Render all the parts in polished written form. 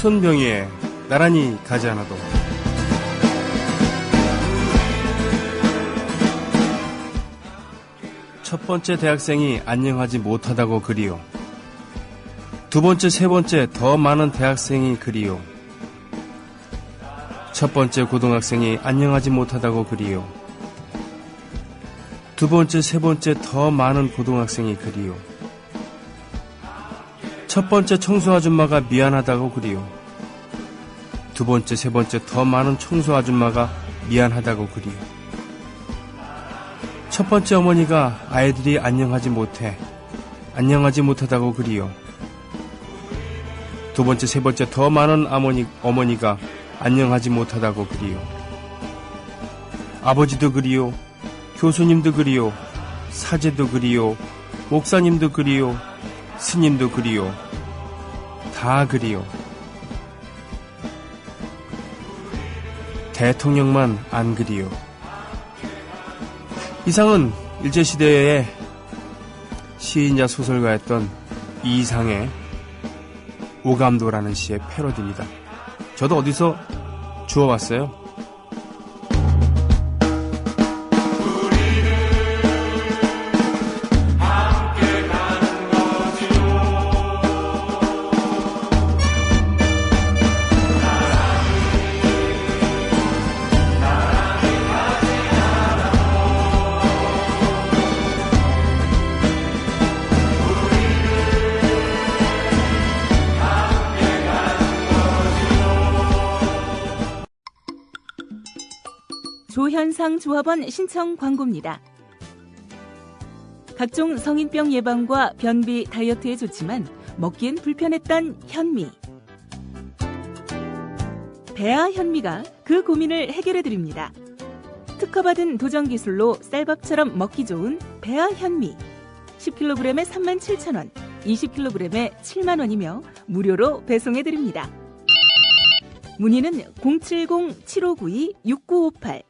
손병희의 나란히 가지 않아도. 첫 번째 대학생이 안녕하지 못하다고 그리요. 두 번째, 세 번째 더 많은 대학생이 그리요. 첫 번째 고등학생이 안녕하지 못하다고 그리요. 두 번째, 세 번째 더 많은 고등학생이 그리요. 첫 번째 청소 아줌마가 미안하다고 그리요. 두 번째, 세 번째 더 많은 청소 아줌마가 미안하다고 그리요. 첫 번째 어머니가 아이들이 안녕하지 못하다고 그리요. 두 번째, 세 번째 더 많은 어머니가 안녕하지 못하다고 그리요. 아버지도 그리요. 교수님도 그리요. 사제도 그리요. 목사님도 그리요. 스님도 그리요. 다 그리요. 대통령만 안 그리요. 이상은 일제시대의 시인자 소설가였던 이상의 오감도라는 시의 패러디입니다. 저도 어디서 주워왔어요. 조현상 조합원 신청 광고입니다. 각종 성인병 예방과 변비, 다이어트에 좋지만 먹기엔 불편했던 현미. 배아 현미가 그 고민을 해결해드립니다. 특허받은 도전기술로 쌀밥처럼 먹기 좋은 배아 현미. 10kg에 37,000원, 20kg에 7만원이며 무료로 배송해드립니다. 문의는 070-7592-6958,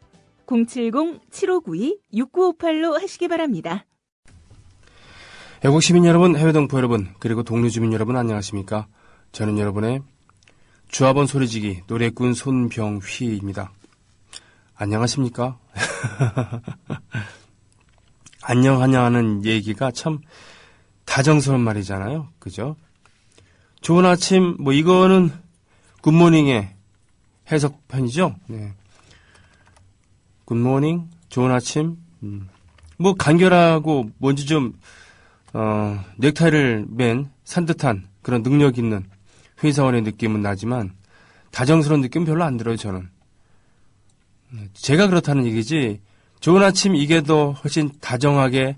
070-7592-6958로 하시기 바랍니다. 애국 시민 여러분, 해외 동포 여러분, 그리고 동료 주민 여러분 안녕하십니까? 저는 여러분의 주합원 소리지기 노래꾼 손병휘입니다. 안녕하십니까? 안녕하냐 하는 얘기가 참 다정스러운 말이잖아요. 그죠? 좋은 아침, 이거는 굿모닝의 해석편이죠. 네. 굿모닝, 좋은 아침, 간결하고 뭔지 좀, 넥타이를 맨 산뜻한 그런 능력 있는 회사원의 느낌은 나지만 다정스러운 느낌은 별로 안 들어요, 저는. 제가 그렇다는 얘기지, 좋은 아침 이게 더 훨씬 다정하게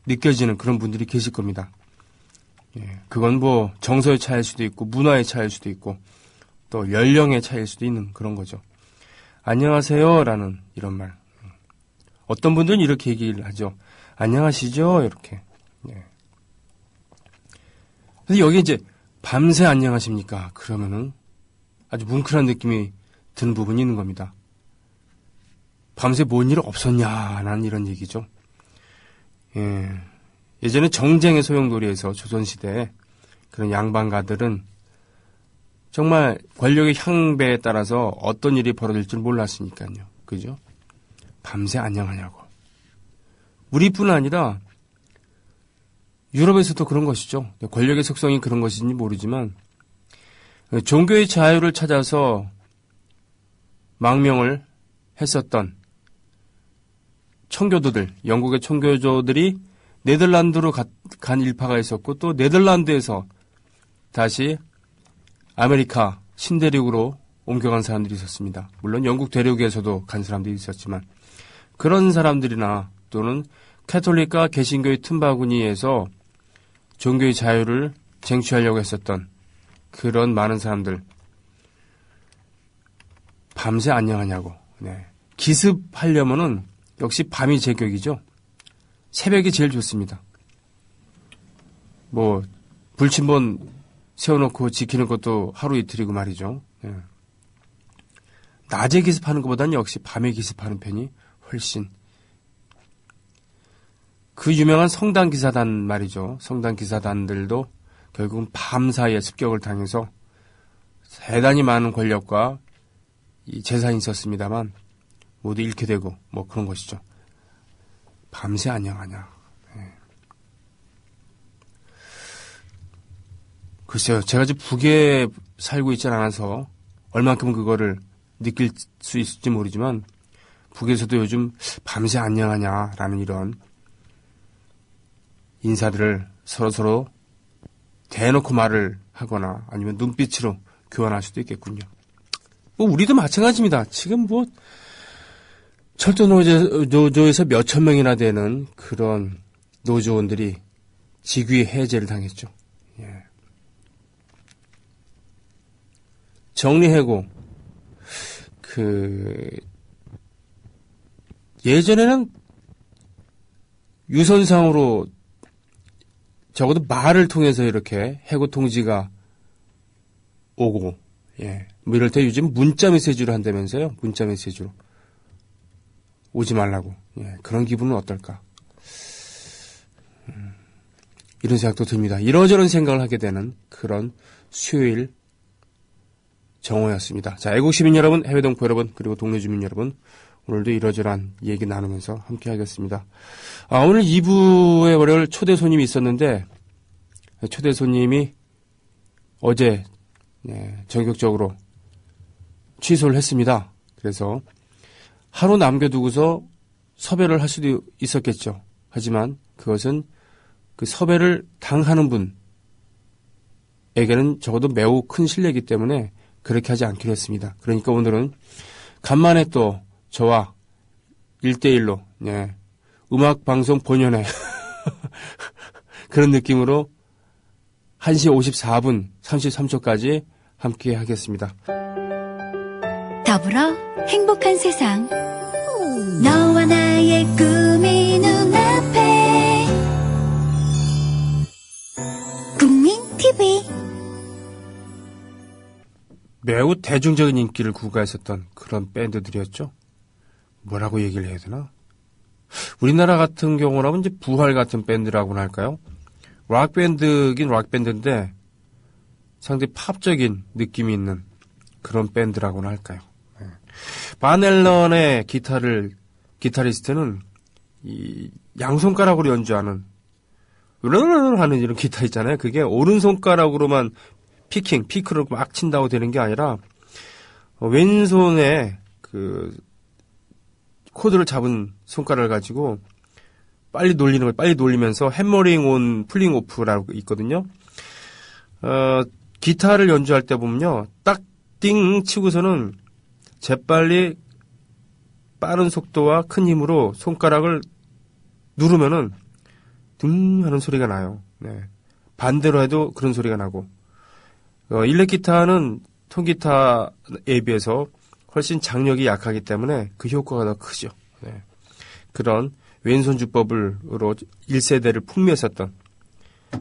느껴지는 그런 분들이 계실 겁니다. 예, 그건 정서의 차이일 수도 있고, 문화의 차이일 수도 있고, 또 연령의 차이일 수도 있는 그런 거죠. 안녕하세요 라는 이런 말. 어떤 분들은 이렇게 얘기를 하죠. 안녕하시죠? 이렇게. 예. 근데 여기 이제 밤새 안녕하십니까? 그러면은 아주 뭉클한 느낌이 드는 부분이 있는 겁니다. 밤새 뭔 일 없었냐라는 이런 얘기죠. 예. 예전에 정쟁의 소용돌이에서 조선시대에 그런 양반가들은 정말 권력의 향배에 따라서 어떤 일이 벌어질 줄 몰랐으니까요. 그죠? 밤새 안녕하냐고. 우리뿐 아니라 유럽에서도 그런 것이죠. 권력의 속성이 그런 것인지 모르지만 종교의 자유를 찾아서 망명을 했었던 청교도들, 영국의 청교도들이 네덜란드로 간 일파가 있었고 또 네덜란드에서 다시 아메리카 신대륙으로 옮겨간 사람들이 있었습니다. 물론 영국 대륙에서도 간 사람들이 있었지만 그런 사람들이나 또는 캐톨릭과 개신교의 틈바구니에서 종교의 자유를 쟁취하려고 했었던 그런 많은 사람들 밤새 안녕하냐고. 네. 기습하려면은 역시 밤이 제격이죠. 새벽이 제일 좋습니다. 불침번 세워놓고 지키는 것도 하루 이틀이고 말이죠. 예. 낮에 기습하는 것보다는 역시 밤에 기습하는 편이 훨씬. 그 유명한 성당 기사단 말이죠. 성당 기사단들도 결국은 밤 사이에 습격을 당해서 대단히 많은 권력과 이 재산이 있었습니다만 모두 잃게 되고 뭐 그런 것이죠. 밤새 안녕하냐. 예. 글쎄요. 제가 지금 북에 살고 있지 않아서 얼만큼 그거를 느낄 수 있을지 모르지만 북에서도 요즘 밤새 안녕하냐라는 이런 인사들을 서로서로 대놓고 말을 하거나 아니면 눈빛으로 교환할 수도 있겠군요. 뭐 우리도 마찬가지입니다. 지금 뭐 철도 노조에서 몇천 명이나 되는 그런 노조원들이 직위 해제를 당했죠. 예. 정리해고 예전에는 유선상으로 적어도 말을 통해서 이렇게 해고 통지가 오고, 예. 뭐 이럴 때 요즘 문자 메시지로 한다면서요? 문자 메시지로. 오지 말라고. 예. 그런 기분은 어떨까? 이런 생각도 듭니다. 이러저런 생각을 하게 되는 그런 수요일 정오였습니다. 자, 애국 시민 여러분, 해외 동포 여러분, 그리고 동네 주민 여러분, 오늘도 이러저러한 얘기 나누면서 함께 하겠습니다. 오늘 2부에 월요일 초대 손님이 있었는데, 초대 손님이 어제, 전격적으로 취소를 했습니다. 그래서 하루 남겨두고서 섭외를 할 수도 있었겠죠. 하지만 그것은 그 섭외를 당하는 분에게는 적어도 매우 큰 실례이기 때문에 그렇게 하지 않기로 했습니다. 그러니까 오늘은 간만에 또 저와 1대1로 음악방송 본연의 그런 느낌으로 1시 54분 33초까지 함께 하겠습니다. 더불어 행복한 세상 너와 나의 꿈이 눈앞에 국민TV 매우 대중적인 인기를 구가했었던 그런 밴드들이었죠. 뭐라고 얘기를 해야 되나? 우리나라 같은 경우라면 이제 부활 같은 밴드라고나 할까요? 락밴드긴 락밴드인데 상당히 팝적인 느낌이 있는 그런 밴드라고나 할까요? 반 앨런의 기타리스트는 이 양손가락으로 연주하는 으르르르 하는 이런 기타 있잖아요. 그게 오른손가락으로만 피크를 막 친다고 되는 게 아니라 왼손에 그 코드를 잡은 손가락을 가지고 빨리 놀리면서 해머링 온 풀링 오프라고 있거든요. 기타를 연주할 때 보면요. 딱 띵 치고서는 재빨리 빠른 속도와 큰 힘으로 손가락을 누르면은 둥 하는 소리가 나요. 네. 반대로 해도 그런 소리가 나고. 일렉 기타는 통기타에 비해서 훨씬 장력이 약하기 때문에 그 효과가 더 크죠. 네. 그런 왼손 주법으로 1세대를 풍미했었던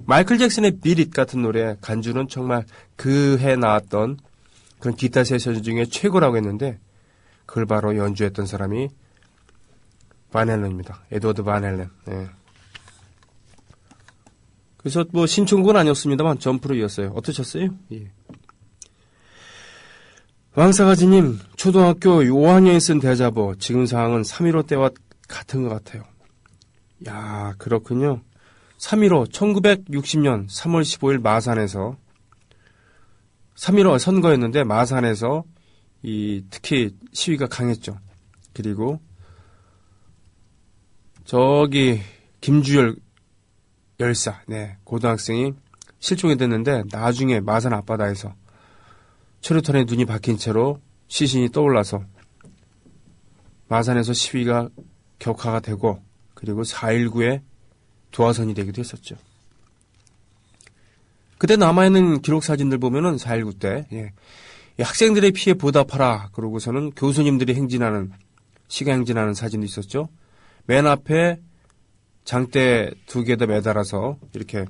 마이클 잭슨의 Beat It 같은 노래 간주는 정말 그 해 나왔던 그런 기타 세션 중에 최고라고 했는데 그걸 바로 연주했던 사람이 반 앨런입니다. 에드워드 반 앨런. 네. 그래서 뭐 신청곡은 아니었습니다만 점프로 이었어요. 어떠셨어요? 예. 왕사가지님, 초등학교 5학년이 쓴 대자보, 지금 상황은 3.15 때와 같은 것 같아요. 야, 그렇군요. 3.15, 1960년 3월 15일 마산에서 3.15 선거였는데 마산에서 특히 시위가 강했죠. 그리고 저기 김주열 열사, 고등학생이 실종이 됐는데 나중에 마산 앞바다에서 최루탄에 눈이 박힌 채로 시신이 떠올라서 마산에서 시위가 격화가 되고 그리고 4.19의 도화선이 되기도 했었죠. 그때 남아있는 기록 사진들 보면은 4.19 때 학생들의 피해 보답하라 그러고서는 교수님들이 시가 행진하는 사진도 있었죠. 맨 앞에 장대 2개에다 매달아서 이렇게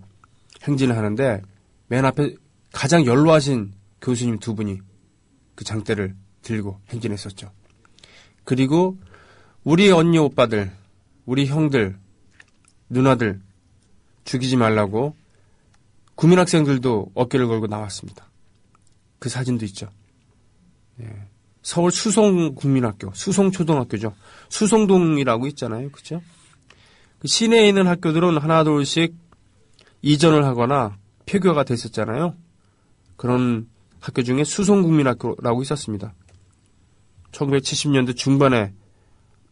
행진을 하는데 맨 앞에 가장 연로하신 교수님 2분이 그 장대를 들고 행진했었죠. 그리고 우리 언니 오빠들, 우리 형들, 누나들 죽이지 말라고 국민학생들도 어깨를 걸고 나왔습니다. 그 사진도 있죠. 서울 수송국민학교, 수송초등학교죠. 수송동이라고 있잖아요. 그죠? 그 시내에 있는 학교들은 하나 둘씩 이전을 하거나 폐교가 됐었잖아요. 그런 학교 중에 수송국민학교라고 있었습니다. 1970년대 중반에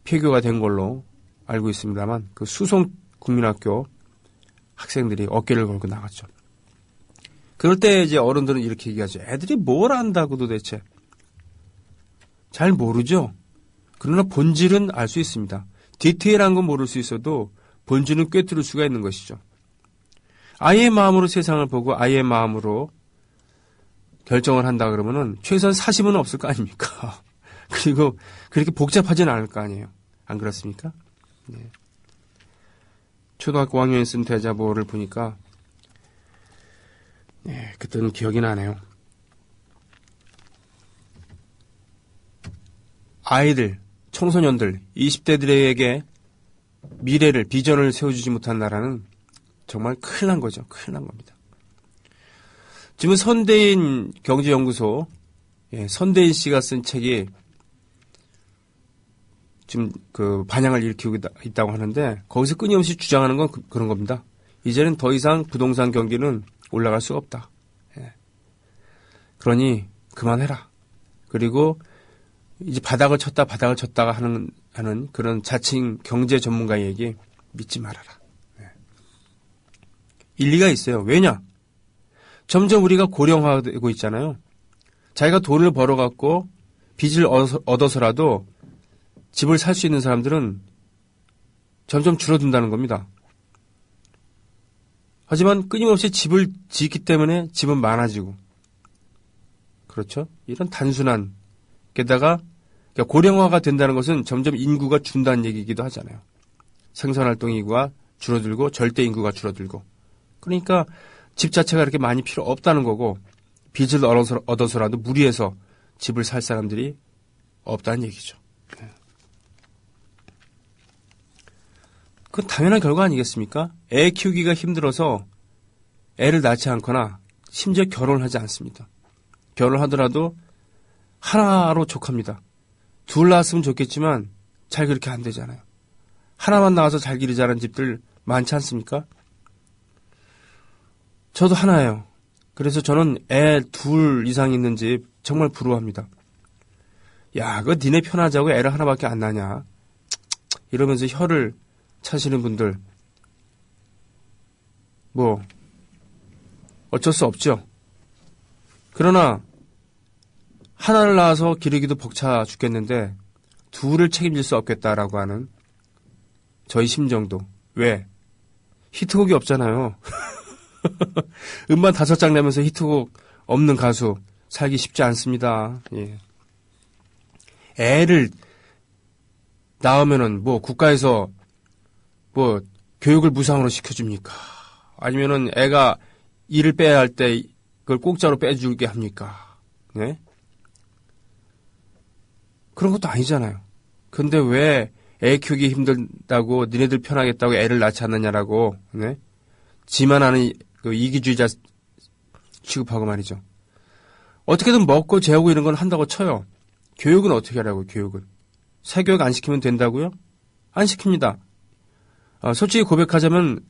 폐교가 된 걸로 알고 있습니다만 그 수송국민학교 학생들이 어깨를 걸고 나갔죠. 그럴 때 이제 어른들은 이렇게 얘기하죠. 애들이 뭘 안다고 도대체. 잘 모르죠. 그러나 본질은 알 수 있습니다. 디테일한 건 모를 수 있어도 본질은 꿰뚫을 수가 있는 것이죠. 아이의 마음으로 세상을 보고 아이의 마음으로 결정을 한다 그러면은 최소한 사심은 없을 거 아닙니까? 그리고 그렇게 복잡하진 않을 거 아니에요. 안 그렇습니까? 네. 초등학교 5학년에 쓴 대자보를 보니까 그때는 기억이 나네요. 아이들, 청소년들, 20대들에게 미래를, 비전을 세워주지 못한 나라는 정말 큰일 난 거죠. 큰일 난 겁니다. 지금 선대인 경제연구소, 선대인 씨가 쓴 책이 지금 그 반향을 일으키고 있다고 하는데 거기서 끊임없이 주장하는 건 그런 겁니다. 이제는 더 이상 부동산 경기는 올라갈 수가 없다. 그러니 그만해라. 그리고 이제 바닥을 쳤다가 하는 그런 자칭 경제 전문가의 얘기 믿지 말아라. 일리가 있어요. 왜냐? 점점 우리가 고령화되고 있잖아요. 자기가 돈을 벌어갖고 빚을 얻어서라도 집을 살 수 있는 사람들은 점점 줄어든다는 겁니다. 하지만 끊임없이 집을 짓기 때문에 집은 많아지고 그렇죠? 이런 단순한 게다가 고령화가 된다는 것은 점점 인구가 준다는 얘기이기도 하잖아요. 생산활동 인구가 줄어들고 절대 인구가 줄어들고 그러니까 집 자체가 이렇게 많이 필요 없다는 거고 빚을 얻어서라도 무리해서 집을 살 사람들이 없다는 얘기죠. 그건 당연한 결과 아니겠습니까? 애 키우기가 힘들어서 애를 낳지 않거나 심지어 결혼을 하지 않습니다. 결혼을 하더라도 하나로 족합니다. 둘 낳았으면 좋겠지만 잘 그렇게 안 되잖아요. 하나만 낳아서 잘 기르자는 집들 많지 않습니까? 저도 하나예요. 그래서 저는 애 둘 이상 있는 집 정말 부러워합니다. 야, 그거 니네 편하자고 애를 하나밖에 안 낳냐. 이러면서 혀를 차시는 분들 뭐 어쩔 수 없죠. 그러나 하나를 낳아서 기르기도 벅차 죽겠는데 둘을 책임질 수 없겠다라고 하는 저희 심정도. 왜? 히트곡이 없잖아요. 음반 5장 내면서 히트곡 없는 가수 살기 쉽지 않습니다. 예. 애를 낳으면은 뭐 국가에서 뭐 교육을 무상으로 시켜줍니까? 아니면은 애가 이를 빼야 할 때 그걸 공짜로 빼주게 합니까? 네? 그런 것도 아니잖아요. 근데 왜 애 키우기 힘들다고 니네들 편하겠다고 애를 낳지 않느냐라고 네? 지만 하는 그 이기주의자 취급하고 말이죠. 어떻게든 먹고 재우고 이런 건 한다고 쳐요. 교육은 어떻게 하라고요? 교육은. 사교육 안 시키면 된다고요? 안 시킵니다. 솔직히 고백하자면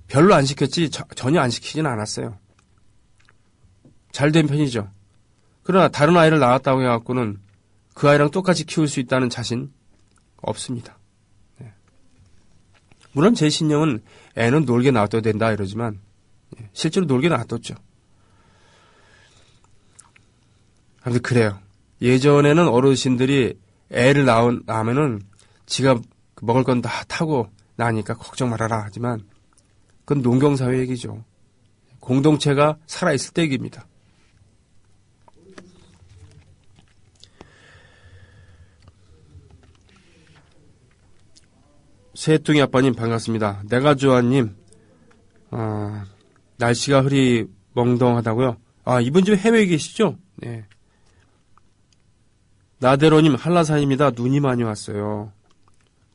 별로 안 시켰지 전혀 안 시키진 않았어요. 잘 된 편이죠. 그러나 다른 아이를 낳았다고 해갖고는 그 아이랑 똑같이 키울 수 있다는 자신 없습니다. 네. 물론 제 신념은 애는 놀게 놔둬야 된다 이러지만 실제로 놀게 놔뒀죠. 아무튼 그래요. 예전에는 어르신들이 애를 낳으면은 지가 먹을 건 다 타고 나니까 걱정 말아라 하지만 그건 농경사회 얘기죠. 공동체가 살아있을 때 얘기입니다. 새해뚱이 아빠님 반갑습니다. 내가 좋아님 날씨가 흐리멍덩하다고요? 이번 주에 해외에 계시죠? 네. 나대로님 한라산입니다. 눈이 많이 왔어요.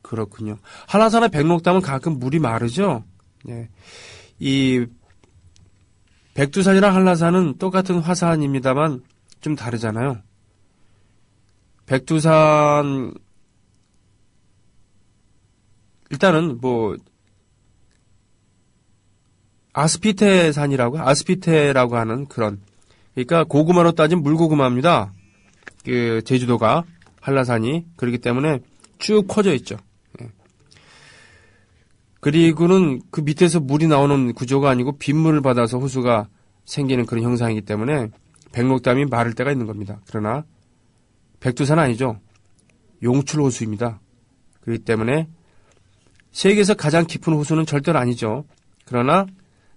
그렇군요. 한라산의 백록담은 가끔 물이 마르죠? 네. 이 백두산이랑 한라산은 똑같은 화산입니다만 좀 다르잖아요. 백두산 일단은 뭐 아스피테라고 하는 그런, 그러니까 고구마로 따진 물고구마입니다. 그 제주도가 한라산이 그렇기 때문에 쭉 퍼져 있죠. 그리고는 그 밑에서 물이 나오는 구조가 아니고 빗물을 받아서 호수가 생기는 그런 형상이기 때문에 백록담이 마를 때가 있는 겁니다. 그러나 백두산은 아니죠. 용출호수입니다. 그렇기 때문에 세계에서 가장 깊은 호수는 절대로 아니죠. 그러나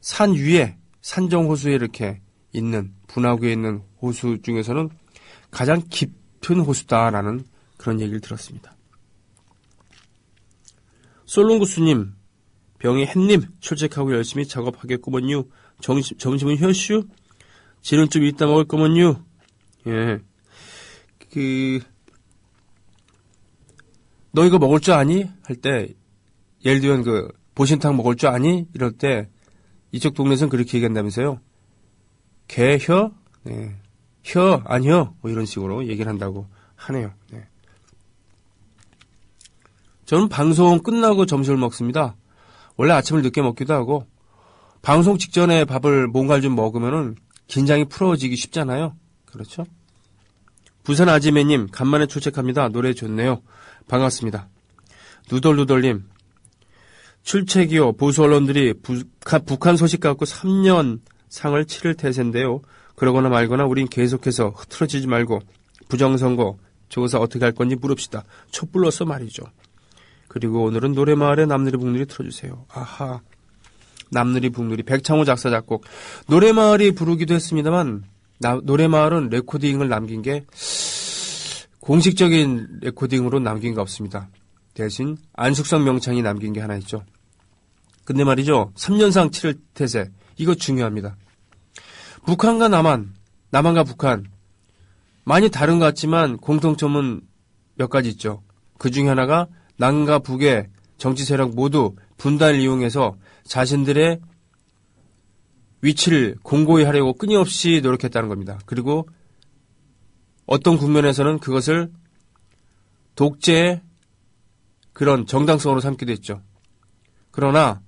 산 위에, 산정호수에 이렇게 있는, 분화구에 있는 호수 중에서는 가장 깊은 호수다라는 그런 얘기를 들었습니다. 솔롱구스님, 병이 햇님, 출첵하고 열심히 작업하겠구먼요. 점심은 혀슈? 지는 좀 이따 먹을 거면요. 예. 너 이거 먹을 줄 아니? 할 때, 예를 들면 보신탕 먹을 줄 아니? 이럴 때, 이쪽 동네에서는 그렇게 얘기한다면서요. 개, 혀? 네. 혀, 안 혀? 뭐 이런 식으로 얘기를 한다고 하네요. 네. 저는 방송 끝나고 점심을 먹습니다. 원래 아침을 늦게 먹기도 하고, 방송 직전에 밥을 뭔가를 좀 먹으면은 긴장이 풀어지기 쉽잖아요. 그렇죠? 부산 아지매님, 간만에 출첵합니다. 노래 좋네요. 반갑습니다. 누덜누덜님, 출첵이요. 보수 언론들이 북한 소식 갖고 3년 상을 치를 태세인데요. 그러거나 말거나 우린 계속해서 흐트러지지 말고 부정선거 조사 어떻게 할 건지 물읍시다. 촛불로서 말이죠. 그리고 오늘은 노래마을의 남누리 북누리 틀어주세요. 아하, 남누리 북누리, 백창호 작사 작곡. 노래마을이 부르기도 했습니다만 노래마을은 레코딩을 남긴 게 공식적인 레코딩으로 남긴 거 없습니다. 대신 안숙성 명창이 남긴 게 하나 있죠. 근데 말이죠, 3년상 치를 태세, 이거 중요합니다. 북한과 남한과 북한 많이 다른 것 같지만 공통점은 몇 가지 있죠. 그 중에 하나가 남과 북의 정치 세력 모두 분단을 이용해서 자신들의 위치를 공고히 하려고 끊임없이 노력했다는 겁니다. 그리고 어떤 국면에서는 그것을 독재의 그런 정당성으로 삼기도 했죠. 그러나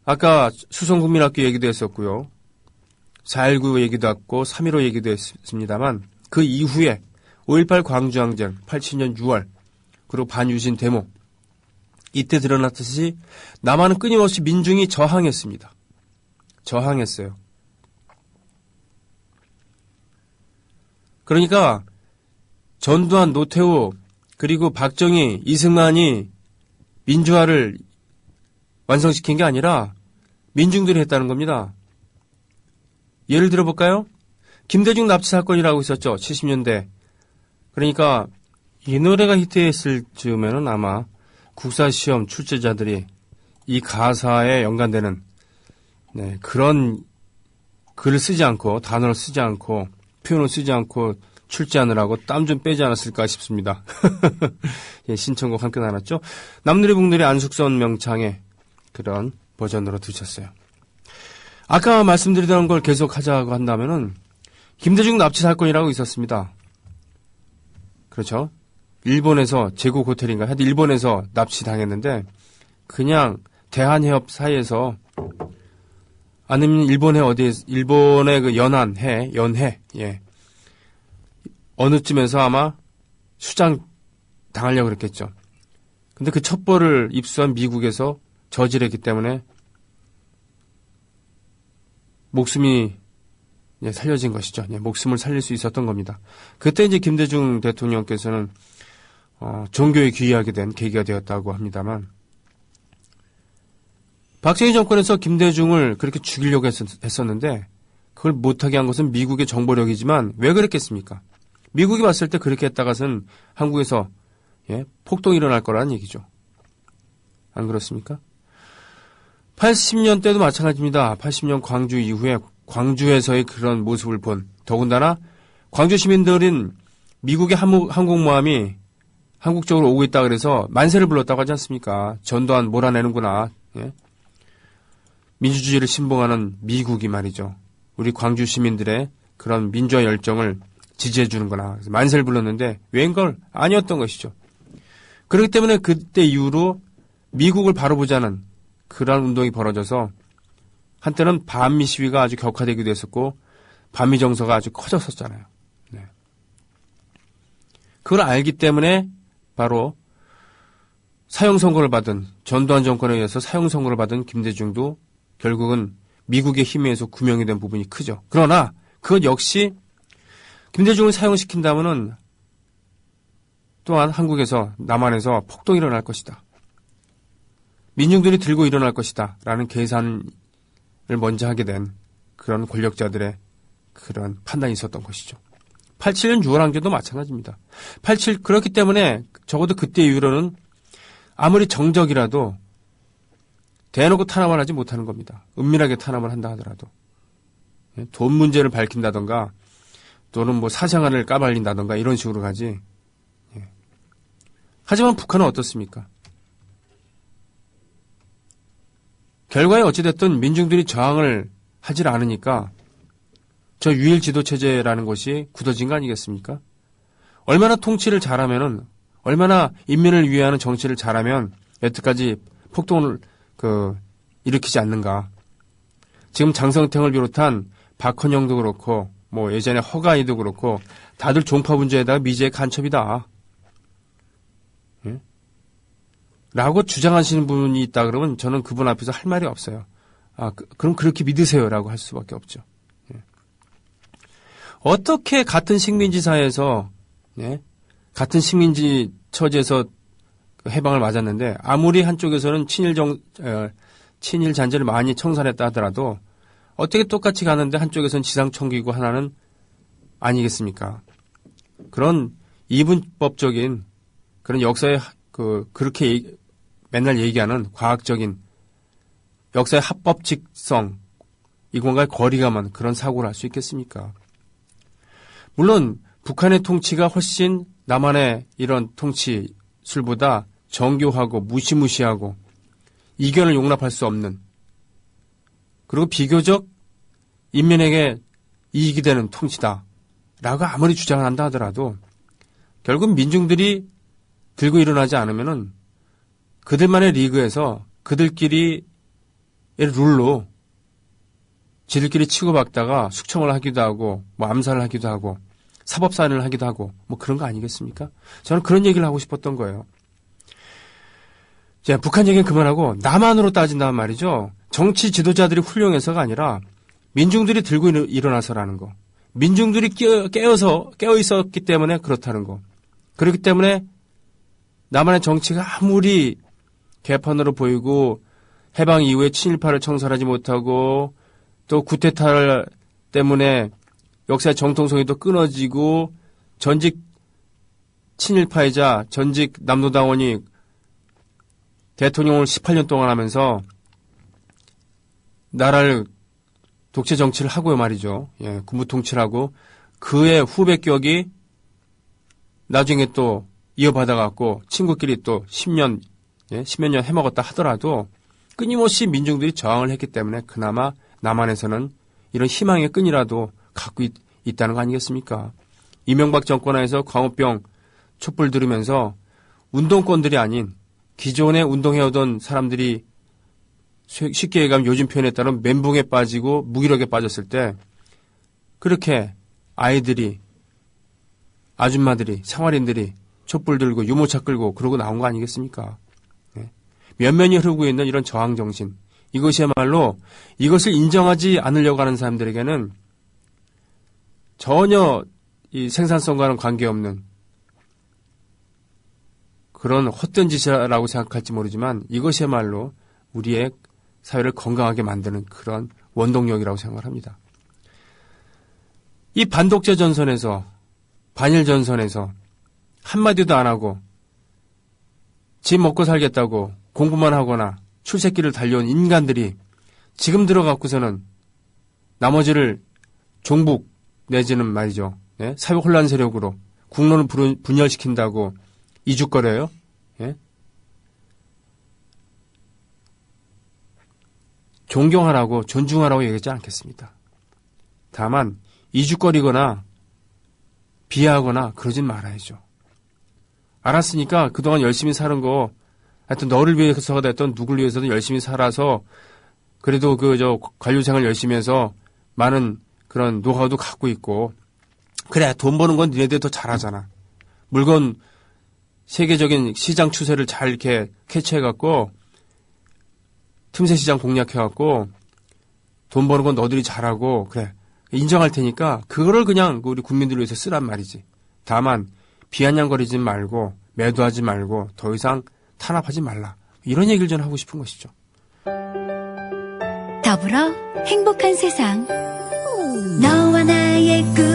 아까 수성국민학교 얘기도 했었고요. 4.19 얘기도 했고 3.15 얘기도 했습니다만 그 이후에 5.18 광주항쟁 87년 6월 그리고 반유신 데모 이때 드러났듯이 남한은 끊임없이 민중이 저항했습니다. 저항했어요. 그러니까 전두환, 노태우 그리고 박정희, 이승만이 민주화를 완성시킨 게 아니라 민중들이 했다는 겁니다. 예를 들어볼까요? 김대중 납치 사건이라고 있었죠. 70년대. 그러니까 이 노래가 히트했을 즈음에는 아마 국사시험 출제자들이 이 가사에 연관되는 그런 글을 쓰지 않고 단어를 쓰지 않고 표현을 쓰지 않고 출제하느라고 땀 좀 빼지 않았을까 싶습니다. 예, 신청곡 함께 나눴죠. 남누리 북누리 안숙선 명창의 그런 버전으로 드셨어요. 아까 말씀드리던 걸 계속 하자고 한다면은 김대중 납치 사건이라고 있었습니다. 그렇죠? 일본에서 제국 호텔인가 하여튼 일본에서 납치당했는데 그냥 대한해협 사이에서 아니면 일본의 그 연해 예. 어느 쯤에서 아마 수장 당하려고 그랬겠죠. 근데 그 첩보를 입수한 미국에서 저질했기 때문에 목숨이 살려진 것이죠. 목숨을 살릴 수 있었던 겁니다. 그때 이제 김대중 대통령께서는 종교에 귀의하게 된 계기가 되었다고 합니다만 박정희 정권에서 김대중을 그렇게 죽이려고 했었는데 그걸 못하게 한 것은 미국의 정보력이지만 왜 그랬겠습니까? 미국이 봤을 때 그렇게 했다가선 한국에서 폭동이 일어날 거라는 얘기죠. 안 그렇습니까? 80년 때도 마찬가지입니다. 80년 광주 이후에 광주에서의 그런 모습을 본 더군다나 광주 시민들은 미국의 항공모함이 한국 쪽으로 오고 있다 그래서 만세를 불렀다고 하지 않습니까? 전두환 몰아내는구나. 예? 민주주의를 신봉하는 미국이 말이죠. 우리 광주 시민들의 그런 민주화 열정을 지지해 주는 거나 만세를 불렀는데 웬걸 아니었던 것이죠. 그렇기 때문에 그때 이후로 미국을 바로 보자는 그런 운동이 벌어져서 한때는 반미 시위가 아주 격화되기도 했었고 반미 정서가 아주 커졌었잖아요. 네. 그걸 알기 때문에 바로 사형 선고를 받은 전두환 정권에 의해서 사형 선고를 받은 김대중도 결국은 미국의 힘에 의해서 구명이 된 부분이 크죠. 그러나 그것 역시 김대중을 사형시킨다면은 또한 한국에서 남한에서 폭동이 일어날 것이다. 민중들이 들고 일어날 것이다. 라는 계산을 먼저 하게 된 그런 권력자들의 그런 판단이 있었던 것이죠. 87년 6월 항쟁도 마찬가지입니다. 그렇기 때문에 적어도 그때 이후로는 아무리 정적이라도 대놓고 탄압을 하지 못하는 겁니다. 은밀하게 탄압을 한다 하더라도. 돈 문제를 밝힌다던가 또는 뭐 사생활을 까발린다던가 이런 식으로 가지. 하지만 북한은 어떻습니까? 결과에 어찌됐든 민중들이 저항을 하질 않으니까 저 유일 지도체제라는 것이 굳어진 거 아니겠습니까? 얼마나 통치를 잘하면은 얼마나 인민을 위하는 정치를 잘하면 여태까지 폭동을 일으키지 않는가. 지금 장성택을 비롯한 박헌영도 그렇고 뭐 예전에 허가이도 그렇고 다들 종파 문제에다가 미제의 간첩이다. 예? 라고 주장하시는 분이 있다 그러면 저는 그분 앞에서 할 말이 없어요. 그럼 그렇게 믿으세요라고 할 수밖에 없죠. 예. 어떻게 같은 식민지 사회에서 같은 식민지 처지에서 해방을 맞았는데 아무리 한쪽에서는 친일 잔재를 많이 청산했다 하더라도 어떻게 똑같이 가는데 한쪽에서는 지상청기고 하나는 아니겠습니까? 그런 이분법적인 그런 역사의 그렇게 맨날 얘기하는 과학적인 역사의 합법직성 이것과의 거리가 먼 그런 사고를 할 수 있겠습니까? 물론 북한의 통치가 훨씬 남한의 이런 통치술보다 정교하고 무시무시하고 이견을 용납할 수 없는 그리고 비교적 인민에게 이익이 되는 통치다라고 아무리 주장을 한다 하더라도 결국 민중들이 들고 일어나지 않으면은 그들만의 리그에서 그들끼리의 룰로 지들끼리 치고받다가 숙청을 하기도 하고 뭐 암살을 하기도 하고 사법사안을 하기도 하고 뭐 그런 거 아니겠습니까? 저는 그런 얘기를 하고 싶었던 거예요. 자, 북한 얘기는 그만하고 남한으로 따진다면 말이죠. 정치 지도자들이 훌륭해서가 아니라 민중들이 들고 일어나서라는 거. 민중들이 깨어 있었기 때문에 그렇다는 거. 그렇기 때문에 남한의 정치가 아무리 개판으로 보이고 해방 이후에 친일파를 청산하지 못하고 또 구테타 때문에 역사의 정통성이 또 끊어지고 전직 친일파이자 전직 남노당원이 대통령을 18년 동안 하면서 나라를 독재 정치를 하고요 말이죠. 예, 군부 통치를 하고 그의 후배 격이 나중에 또 이어받아갖고 친구끼리 또 10년, 10몇 년 해먹었다 하더라도 끊임없이 민중들이 저항을 했기 때문에 그나마 남한에서는 이런 희망의 끈이라도 갖고 있다는 거 아니겠습니까? 이명박 정권하에서 광우병 촛불 들으면서 운동권들이 아닌 기존에 운동해오던 사람들이 쉽게 얘기하면 요즘 표현에 따르면 멘붕에 빠지고 무기력에 빠졌을 때 그렇게 아이들이 아줌마들이 생활인들이 촛불 들고 유모차 끌고 그러고 나온 거 아니겠습니까? 면면이 흐르고 있는 이런 저항정신 이것이야말로 이것을 인정하지 않으려고 하는 사람들에게는 전혀 이 생산성과는 관계없는 그런 헛된 짓이라고 생각할지 모르지만 이것이야말로 우리의 사회를 건강하게 만드는 그런 원동력이라고 생각을 합니다. 이 반독재 전선에서 반일 전선에서 한마디도 안 하고 집 먹고 살겠다고 공부만 하거나 출세길을 달려온 인간들이 지금 들어갖고서는 나머지를 종북 내지는 말이죠. 사회 혼란 세력으로 국론을 분열시킨다고 이죽거려요. 존경하라고 존중하라고 얘기하지 않겠습니다. 다만 이죽거리거나 비하하거나 그러진 말아야죠. 알았으니까 그동안 열심히 사는 거 하여튼 너를 위해서가 됐던 누굴 위해서든 열심히 살아서 그래도 관료생활 열심히 해서 많은 그런 노하우도 갖고 있고 그래 돈 버는 건 니네들이 더 잘하잖아. 물건 세계적인 시장 추세를 잘 이렇게 캐치해갖고 틈새 시장 공략해갖고 돈 버는 건 너들이 잘하고 그래 인정할 테니까 그거를 그냥 우리 국민들을 위해서 쓰란 말이지. 다만 비아냥거리지 말고 매도하지 말고 더 이상 탄압하지 말라. 이런 얘기를 좀 하고 싶은 것이죠. 더불어 행복한 세상 너와 나의 꿈